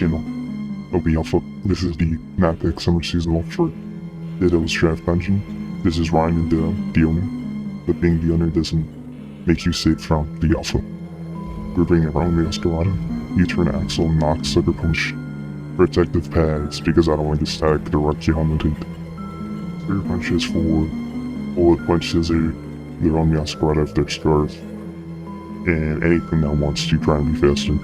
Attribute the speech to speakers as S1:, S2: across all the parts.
S1: channel. Obi Alpha. This is the NatDex Summer Seasonal for Ditto's Draft Dungeon. This is Ryan&Ditto, the owner, but being the owner doesn't make you safe from the Alpha. We're bringing around the Escalada, U-turn axle, knock, sucker punch, protective pads because I don't like to stack the Rocky helmeted. Sucker punches for bullet punches they're on the Escalada if they're scarf, and anything that wants to try and be faster.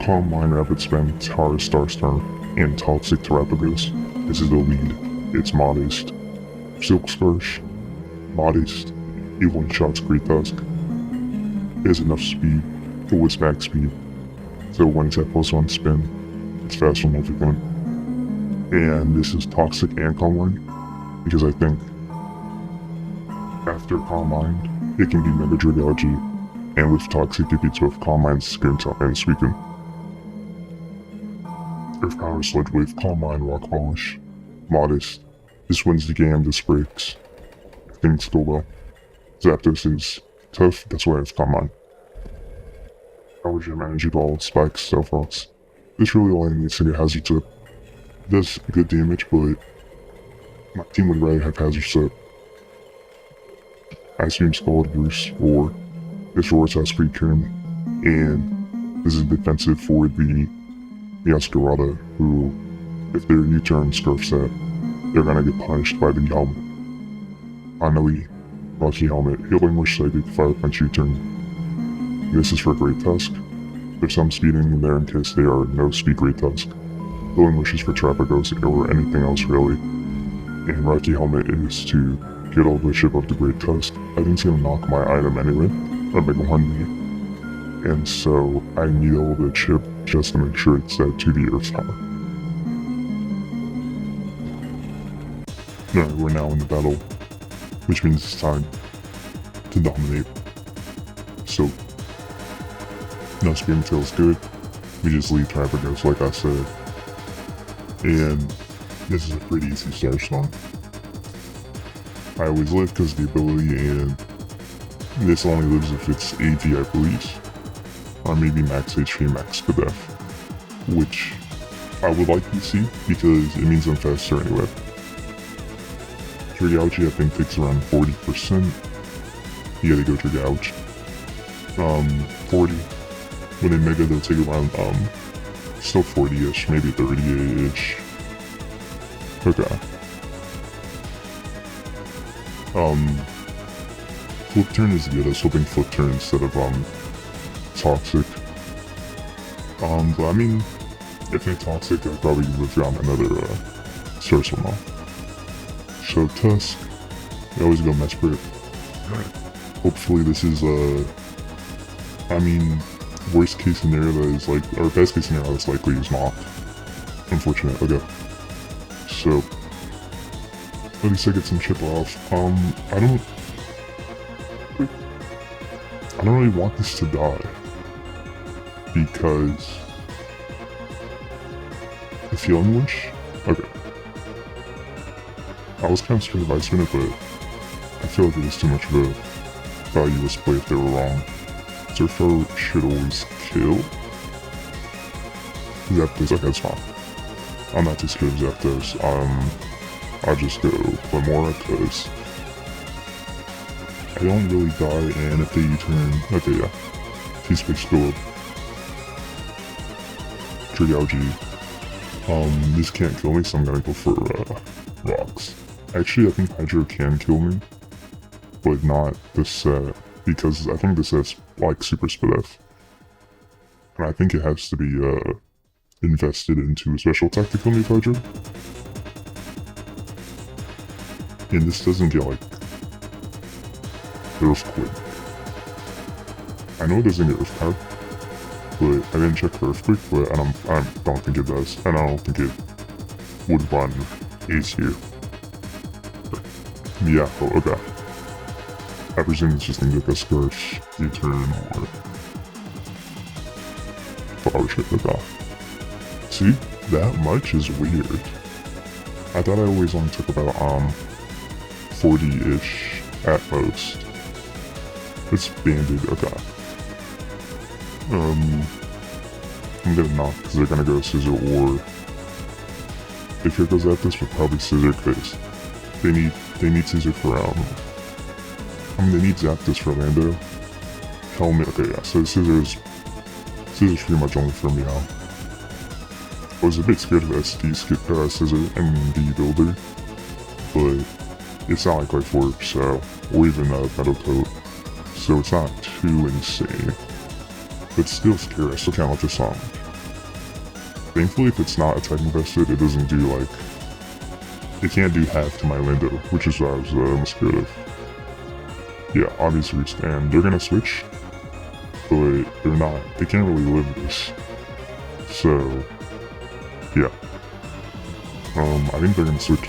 S1: Calm Mind, Rapid Spam, Tower, Star, and Toxic Terrapagos. This is the lead. It's modest. Silk Scarf, modest. It one-shots Great Tusk. It has enough speed, full with max speed, so when it's at +1 spin, it's faster than everything. And this is Toxic and Calm Mind, because I think after Calm Mind, it can be Mega Dragology, and with Toxic it beats both Calm Mind, Skin and Sweeping. Earth Power, Sludge Wave, Calm Mind, Rock Polish, modest. This wins the game, this breaks. Things go well. Zapdos is tough, that's why it's Calm Mind. Power Gem, Energy Ball, Spikes, Stealth Fox. This really only needs to get Hazard Tip. It does good damage, but my team would rather have Hazard Tip. Ice Beam, Scald, Bruce, or this Roar's has free turn, and this is defensive for the Escalada, who, if their U-turn Scarf set, they're gonna get punished by the helmet. Finally, Rocky Helmet, Healing Wish, Psychic, Fire Punch, U-turn. This is for Great Tusk. There's some speeding in there in case they are no speed Great Tusk. Healing Wish is for Terrapagos or anything else really. And Rocky Helmet is to get all the chip of the Great Tusk. I think it's gonna knock my item anyway, or make one me. And so I need all the chip just to make sure it's set to the Earth Power. Alright, we're now in the battle, which means it's time to dominate. So, no Scream feels good. We just leave Terrapagos like I said. And this is a pretty easy start song. I always live because of the ability, and this only lives if it's AV, I believe. Or maybe max HP, max to death. Which I would like to see because it means I'm faster anyway. Dragouchi I think takes around 40%. You gotta go Dragouch. 40. When they Mega they'll take around still 40-ish, maybe 30-ish. Okay. Flip Turn is good. I was hoping Flip Turn instead of Toxic. But I mean, if they're Toxic, I'd probably live around another Source one off. So Tusk, I always go Mesprit. Hopefully this is I mean, worst case scenario that is like, or best case scenario that's likely is not. Unfortunate, okay. So, at least I get some chip off. I don't really want this to die. Because the Feeling Wish? Okay. I was kind of scared of Ice Spin it, but I feel like it was too much of a valueless play if they were wrong. Surfer should always kill. Zapdos, okay, that's fine. I'm not too scared of Zapdos. I'll just go Clamora because I don't really die, and if they U-turn, okay, yeah. T-Space go up. Dragouchi. This can't kill me, so I'm gonna go for Rocks. Actually, I think Hydro can kill me, but not the set, because I think the set's like Super Split F. And I think it has to be invested into a special attack to kill me with Hydro. And this doesn't get like Earthquake. I know it doesn't get Earth Power, but I didn't check for Earthquake, but I don't think it does, and I don't think it would run Ace here. Yeah, oh, okay. I presume it's just gonna get a Scarf, U-turn, or Flower Shape, okay. See, that much is weird. I thought I always only took about 40-ish at most. It's banded, okay. I'm gonna not, because they're gonna go Scissor, or if it goes at this, but probably Scissor, because they need Scissor for, they need Zapdos for Lando. Helmet, okay, yeah, so Scissor's pretty much only for Meow. I was a bit scared of SD Scissor and the Builder, but it's not like Life Orb, so, or even Metal Coat, so it's not too insane. But still scary, I still can't let this on. Thankfully, if it's not attack invested, it doesn't do like, it can't do half to my Lando, which is what I was most scared of. Yeah, obvious reason, and they're gonna switch, but they're not, they can't really live this. So, yeah. I think they're gonna switch.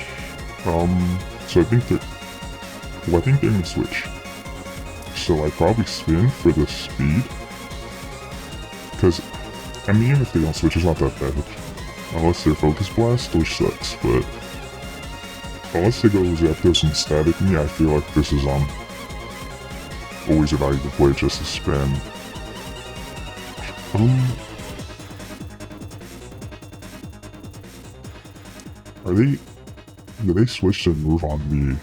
S1: So I think they're gonna switch. So I probably spin for the speed. Because, I mean, even if they don't switch, it's not that bad. Unless they're Focus Blast, which sucks, but unless they go Zapdos and Static Me, I feel like this is, always a valuable play just to spin. Do they switch to move on me?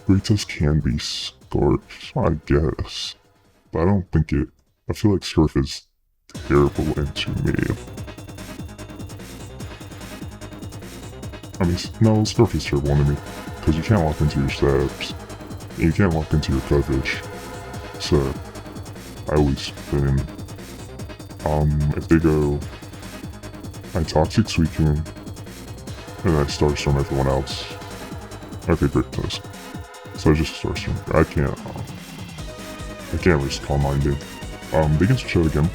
S1: Greatus can be Scarf, I guess. But I don't think it, I feel like Scarf is terrible into me. I mean, no, Scarf is terrible into me, because you can't lock into your stabs, and you can't lock into your coverage. So, I always spin. If they go, I Toxic Suicune, and I Starstorm everyone else. Okay, great toast. So I just Starstorm. I can't risk Calm Minding. They can switch out again,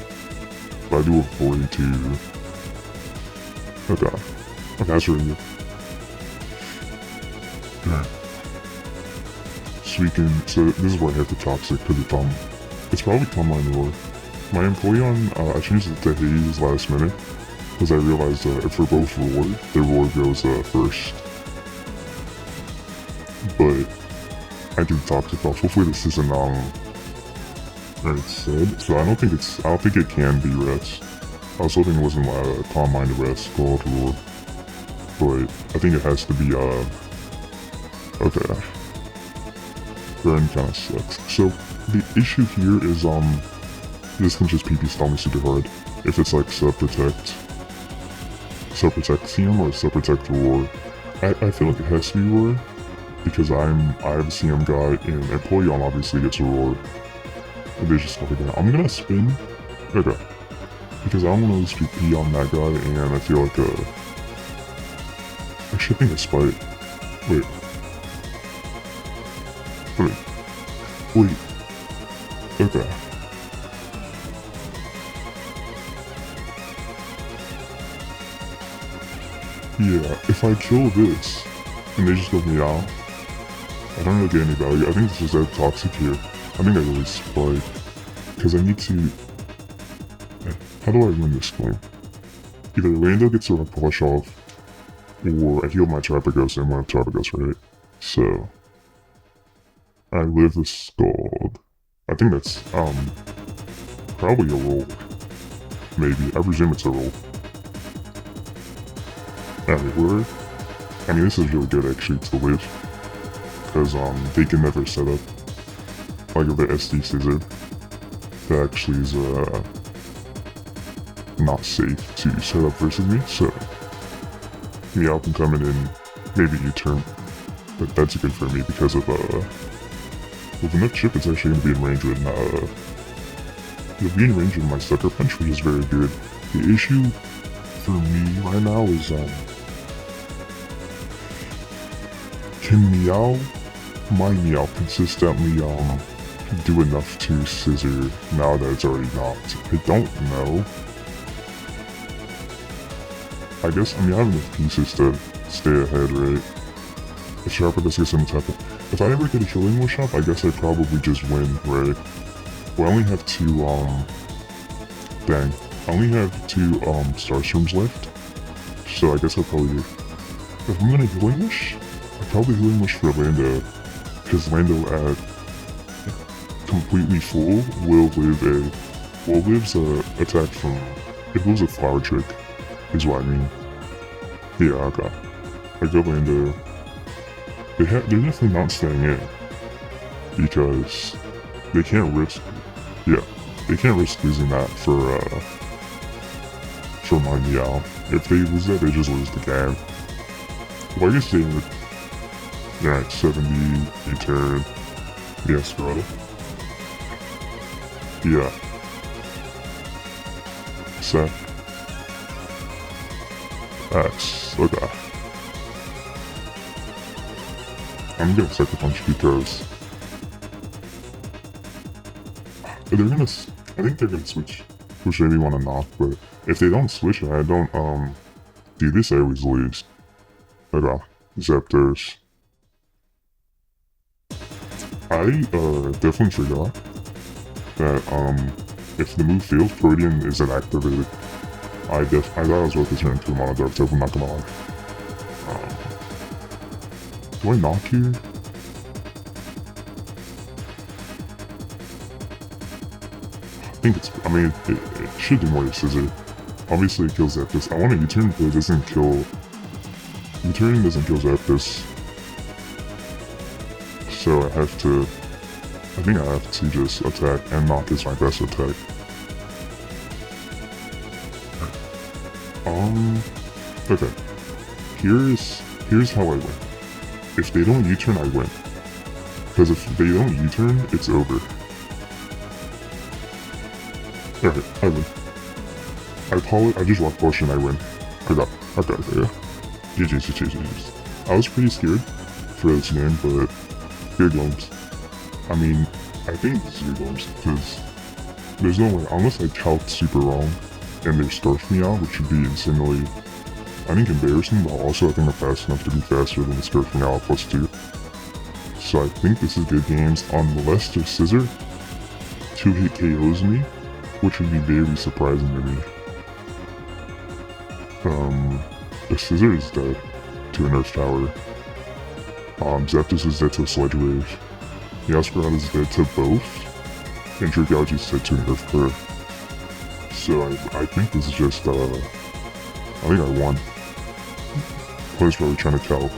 S1: but I do avoid to. Okay, that's really good. Suicune. So this is where I have the Toxic because it's probably Calm Mind Roar. My Empoleon, I changed it to Haze last minute, because I realized if we're both Roar, the Roar goes first. But I do Toxic off. Hopefully this isn't it's said. So I don't think it can be Rest. I was hoping it wasn't Calm Mind Rest called Roar. But I think it has to be okay. Burn kinda sucks. So the issue here is this can just PP stall me super hard. If it's like Sub-Protect CM or Sub-Protect Roar. I feel like it has to be Roar, because I have a CM guy and Empoleon obviously gets a Roar. And they just stuff like that. I'm gonna spin. Okay. Because I don't want to lose PP on that guy, and I feel like actually I think I Spite. Wait. Okay. Yeah, if I kill this, and they just go Meow, I don't really get any value. I think this is that Toxic here. I think I really Spike. Because I need to... How do I win this game? Either Lando gets a push off, or I heal my Trapagos and one Trapagos, right? So... I live the Scald. I think that's, probably a roll. Maybe. I presume it's a roll. Anyway, I mean, this is really good actually to live. Because, they can never set up like the SD Scissor. That actually is, not safe to set up versus me, so Meow can come in and maybe U-turn. But that's good for me because of, with enough chip, it's actually going to be in range with, it'll be in range with my Sucker Punch, which is very good. The issue for me right now is, can my Meow consistently, do enough to Scissor now that it's already knocked? I don't know. I guess, I mean, I have enough pieces to stay ahead, right? If Sharper does get some attack. If I ever get a Healing Wish up, I guess I probably just win, right? Well, I only have two, dang. I only have two, Starstorms left. So I guess I'll probably, if I'm gonna Healing Wish, I'll probably Healing Wish for Lando. Because Lando at completely full will live attack from if it was a flower trick, is what I mean. Yeah, okay. I go into. They're definitely not staying in because they can't risk. Yeah, they can't risk losing that for my Meow. If they lose that, they just lose the game. Well, I guess they would. Yeah, like 70, they turn. Yeah, Scarada. Yeah. Sec. X. Okay. I'm gonna Sucker Punch because they're gonna. I think they're gonna switch. Which maybe want to knock, but if they don't switch and I don't do this, I always lose. Okay. Zapdos. I definitely forgot that if the move fails, Protean isn't activated. I thought I was about to turn into a Mono Dark type, I'm not gonna lie. Do I knock here? I think it's, I mean, it should do more to Scissor. Obviously it kills Zapdos. I want a U-turn, but it doesn't kill... U-turning doesn't kill Zapdos. So I have to... I think I have to just attack, and knock is my best attack. Okay. Here's how I win. If they don't U-turn, I win. Because if they don't U-turn, it's over. Okay, I win. I just walk potion, I win. I got it, yeah. GG's. I was pretty scared for this game, but good games. I mean, I think this is good games, because there's no way, unless I calc super wrong, and they Scarf me out, which would be insanely, I think, embarrassing, but also I think I'm fast enough to be faster than the Scarf me out +2. So I think this is good games, unless the Scissor 2-hit KOs me, which would be very surprising to me. The Scissor is dead to a Nerf Tower. Zapdos is dead to a Sledge Wave. Yaskarada is dead to both, and Dragalge is dead to a Nerf Curve. So I think this is just, I think I won. Player's probably trying to calc,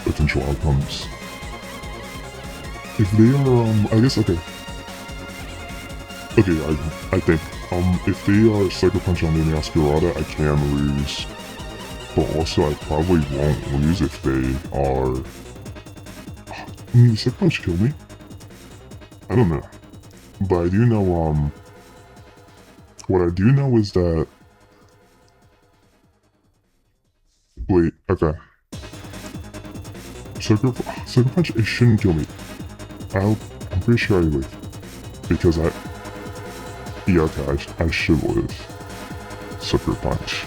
S1: potential outcomes. If they are, I guess, okay. Okay, I think, if they are Psycho Punch on the Yaskarada, I can lose. But also, I probably won't lose if they are... I mean, Psycho Punch kill me? I don't know. But I do know, what I do know is that... Wait, okay. Psycho Punch, it shouldn't kill me. I'm pretty sure I live. Because yeah, okay, I should live. Sucker Punch.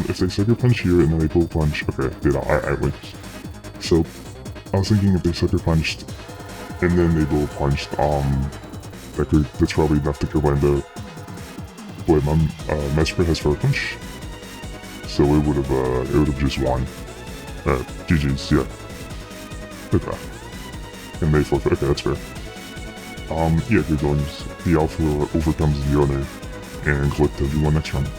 S1: If they Sucker Punch here and then they Pull Punch, okay, they don't, I win. So, I was thinking if they Sucker Punched and then they Bull Punched, that's probably enough to kill Lando. But my Mesper has Fire Punch, so it would have just won. GG's, yeah. Okay. And they forfeit. Okay, that's fair. Yeah, good games. The Alpha overcomes the other, and collect everyone next round.